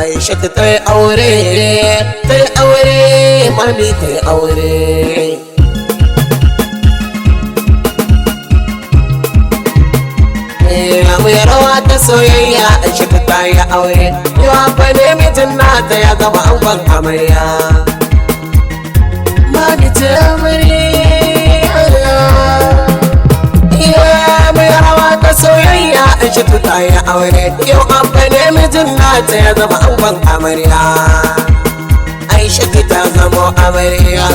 Aisha ta yi aure, mami ta yi aure. Mai rawa ta soyayya Aisha ta yi aure, yau abba ne mijin nata ya zama angon amarya. Mami ta amarya, mai rawa ta soyayya Aisha ta yi aure, yau abba ne mijin nata ya zama angon amarya. Aisha ta zama amarya.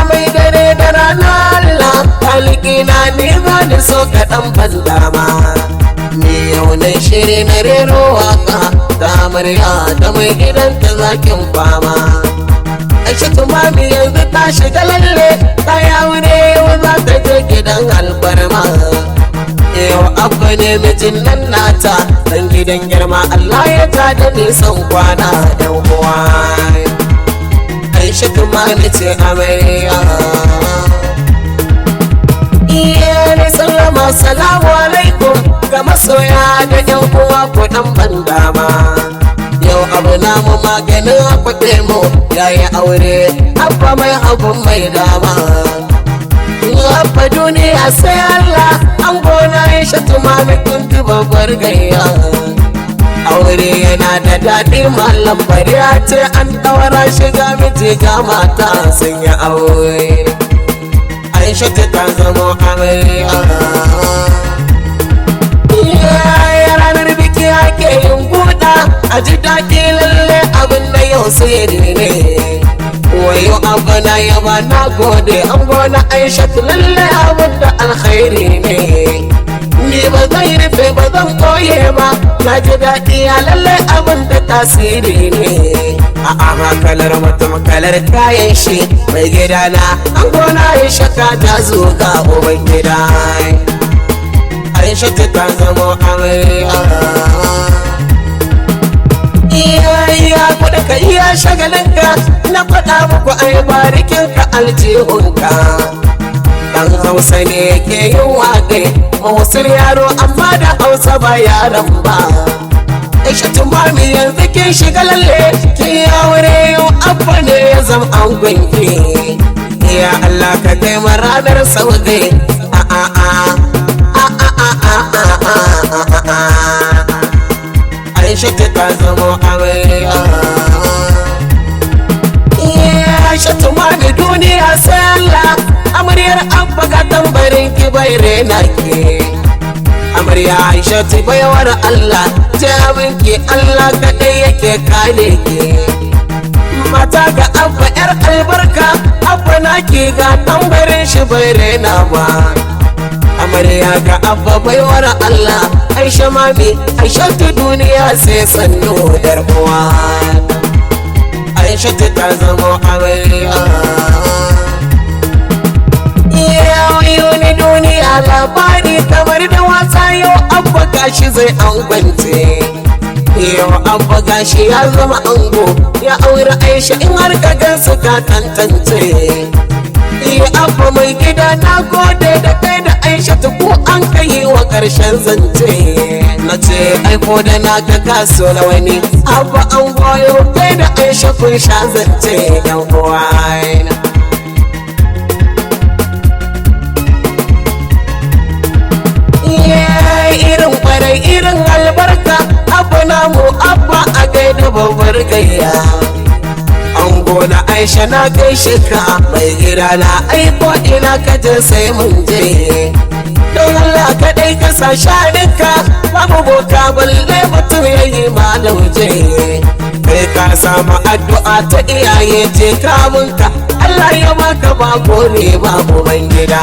Mai dare da rana Allah halikina ne ba da so kaɗan ban dama. Ni yau na shiri na rero waka ta amarya da mai gidanta zakin fama. Aisha mami yanzu ta shiga lalle ta yawure yau za ta je gidan albarma. Yau abba ne mijin nan nata dan gidan girma Allah ya ta da nisan kwana yan uwa. Aisha mami ce amarya. Iyali sallama salamu alaikum ga masoya da yan uwa ko dan ban dama. Yau abu namu maganin akwaɗe mu yayi aure abba mai abun mai dama. Abba duniya sai Allah an gona Aisha mami kun ji babbar gayya. Aure yana da daɗi mallam bari a ce an ɗaura shiga miji ga mata sun yi aure. Aisha ta zama amarya. Ranar biki ake yin buɗa a ji daɗi lalle abin da yau sai ne. Wayo abba na yaba na gode an gona Aisha lalle abin da alkhairi ne. Ni ba zan rufe ba zan koye ba na ji daɗi a lalle abin da tasiri ne. A'a kalar mutum kalar kayan shi mai gida na an gona Aisha ta zo ga uban gida. Aisha ta zama amarya. Iya kuɗa ka iya shagalinka na faɗa muku ai barikinka aljihunka. Dan Hausa ne ke yin waƙe mawusul yaro amma da Hausa ba yaran ba. Aisha mami yanzu kin shiga lalle kin aure yau abba ne ya zama angon ki. Ya Allah ka kai mu ranar sauke. Aisha ta zama amarya. Aisha mami duniya sai Allah amaryar abba ka tambarin ki bai rena ki. Amarya Aisha baiwar Allah jaminki Allah kaɗai yake kare ki. Mata ga abba yar albarka abba naki ga tambarin shi bai rena ba. Amarya ga abba baiwar Allah Aisha mami Aisha duniya sai sannu yar uwa. Aisha ta zama amarya. Yau duniya labari kamar da wasa yau abba gashi zai angwance. Yau abba gashi ya zama ango ya aure Aisha in har ka gansu ka tantance. Abba mai gida na gode da kai da Aisha ko an kai wa ƙarshen zance. Na ce aiko da na ka kaso na wani abba an goyo kai da Aisha kun sha zance yan uwa. Irin kwarai irin albarka abba namu abba a gaida babbar gayya. An gona Aisha na gaishe ka mai gida na aiko ina ka je sai mun je. Don Allah kaɗai ka sa shaninka babu boka balle mutum ya yi malauje. Kai ka samu addu'a ta iyaye je kamunka Allah ya maka ba gore babu man gida.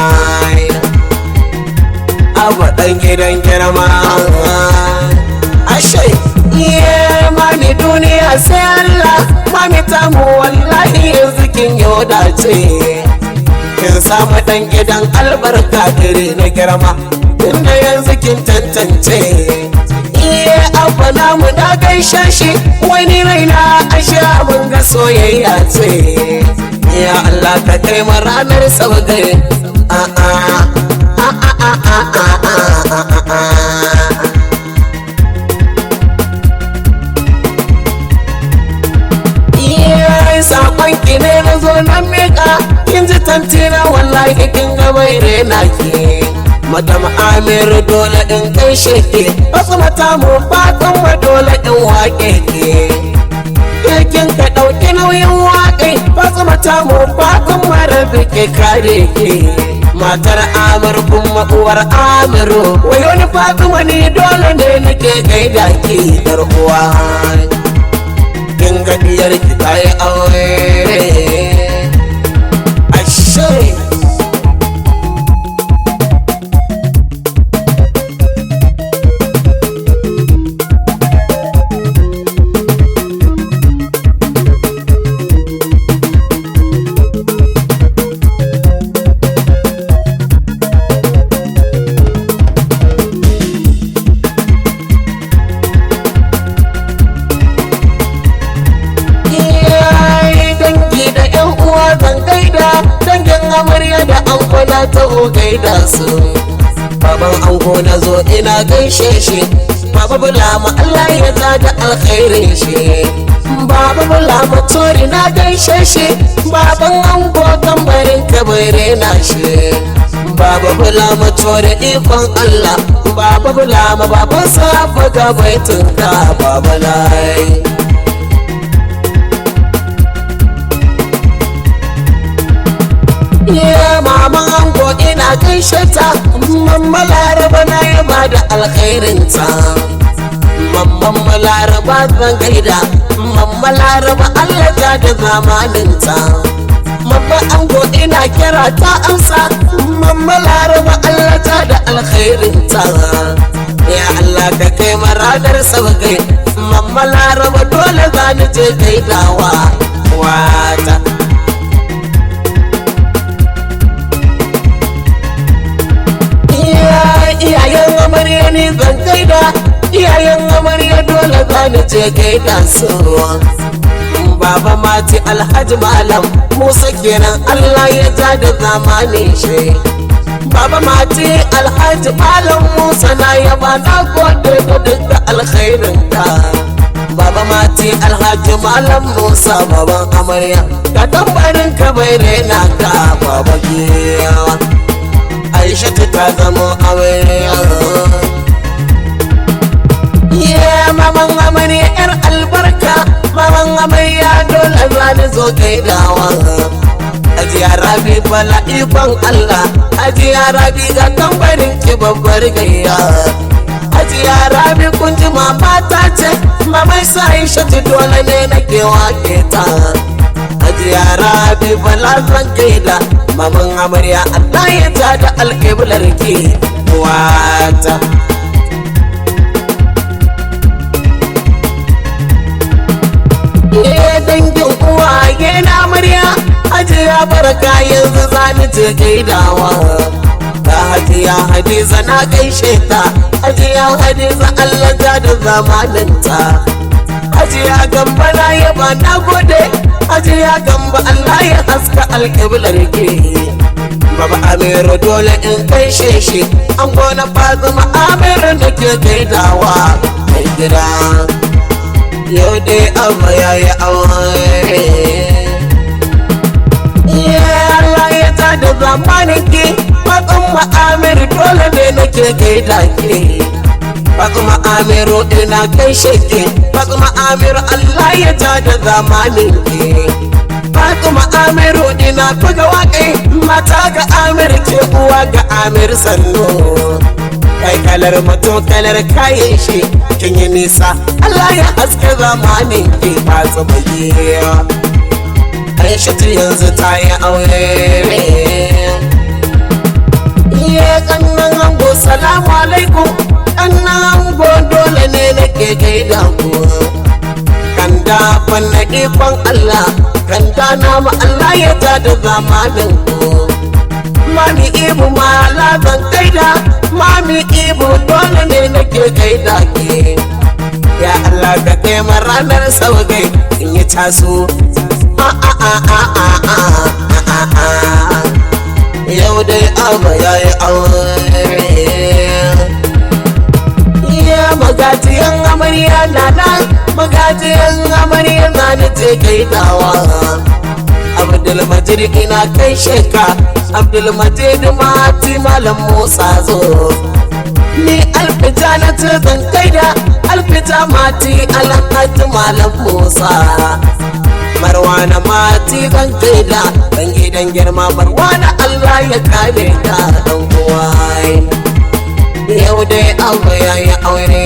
Abba ɗan gidan girma. Ashe mami duniya sai Allah mami tamu wallahi yanzu kin yau dace. Kin samu ɗan gidan albarka dare na girma tunda yanzu kin tantance. Abba namu na gaishe shi wani raina ashe abin ga soyayya ce. Ya Allah ka kai mu ranar sauke. na miƙa kin ji tantina wallahi kin ga bai rena ki madam Amir dole in gaishe ki wasu mata mu fatan ma dole in wake ki kin ka ɗauki nauyin waƙai wasu mata mu fatan mara ke kare ki matar Amir kuma uwar Amiru wai wani Fatima ni dole ne nake gaida ki dar uwa kin ga diyar ki ta yi aure ashe amarya da ango na taho gaida su baban ango na zo ina gaishe shi baba bulama Allah ya da alkhairin shi baba bulama tori na gaishe shi baban ango tambarin kabare na shi baba bulama tori ikon Allah baba bulama baban safa ga baitin ka baba lai maman ango ina gaishe ta mamma laraba na yaba da alkhairinta mamman malaraba zan gaida mamma laraba Allah ta da zamaninta mamma ango ina kira ta amsa mamma laraba Allah ta da alkhairinta ya Allah ka kai maradar sabgai mamma laraba dole za ni je gaidawa wata iyayen amarya ne zan gaida iyayen amarya dole za ni je gaida su baba mati alhaji malam musa kenan Allah ya ja da zamanin shi baba mati alhaji malam musa na yaba na gode da duka alkhairin ka baba mati alhaji malam musa baban amarya ka tambarin ka bai rena ka baba giyawa Aisha ta zama amarya maman amarya yar albarka maman amarya dole za ni zo gaidawa ajiya rabi bala ikon Allah ajiya rabi ga tambarin ki babbar gayya ajiya rabi kun ji mama ta ce mamai sa Aisha dole ne nake wake ta ajiya rabi bala zan gaida maman amarya Allah ya ja da alƙiblar ki wata dangin uwaye na amarya hajiya barka yanzu za ni je gaidawa ta hajiya hadiza na gaishe ta hajiya hadiza Allah ja da zamaninta hajiya gamba na yaba na gode hajiya gamba Allah ya haska alƙiblar ki baba Amiru dole in gaishe shi an gona Fatima Amiru da ke gaidawa mai gida yau dai amma ya yi aure Allah ya ta da zamanin ki Fatima Amiru dole ne nake gaida ki Fatima Amiru ina gaishe ki Fatima Amiru Allah ya ta da zamanin ki Fatima Amiru ina buga waƙe mata ga Amir ke uwa ga Amir sannu kai kalar mutum kalar kayan shi kin yi nisa Allah ya haske zamanin ki ba tsabagiya Aisha yanzu ta yi aure kannan ango salamu alaikum kannan ango dole ne nake gaida ku kanda fanna ikon Allah kanda nama Allah ya ta da zamanin ku mami ibu ma zan gaida mami ibu dole ne nake gaida ke ya Allah ka kai ranar saugai in yi taso yau dai ama yayi aure magajiyan amarya na nan magajiyan amarya na ni ce gaidawa Abdulmajid ina kai sheka Abdulmajid mati malam Musa zo ni alfita na zan kai da alfita mati alhaji malam Musa Marwana mati zan kai da dan gidan girma Marwana Allah ya kare ka dan uwa yau dai abu yayi aure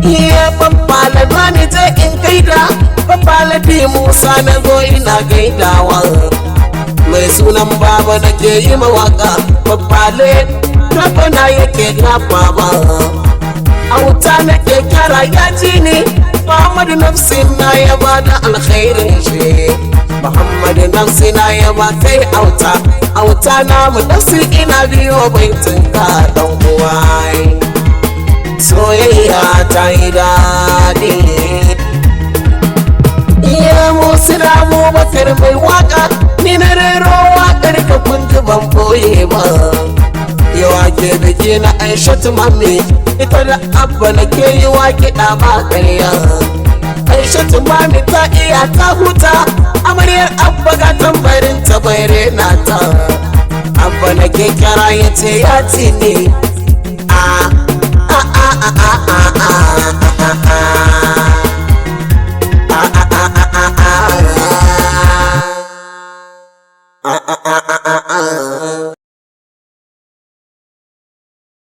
iya babbala bani je in gaida babbala bi Musa na zo ina gaidawa mai sunan baba nake yi mawaka babbale rabana yake gafa ba auta nake kara yaji ne Muhammadu nafsi na ya bada alkhairin shi Muhammadu nafsi na ya ba kai auta na mu nafsi ina biyo baitin ka dan uwa soyayya ta yi daɗi iya musu damu bakar mai waka ni na rero wakar ka kunji ban boye ba yawa ke biki na Aishatu mami ita da abba na ke yi wa kiɗa ba ƙarya Aishatu mami ta iya ta huta amaryar abba ga tambarin ta bai rena ta abba na ke kira ya ce ya ci ne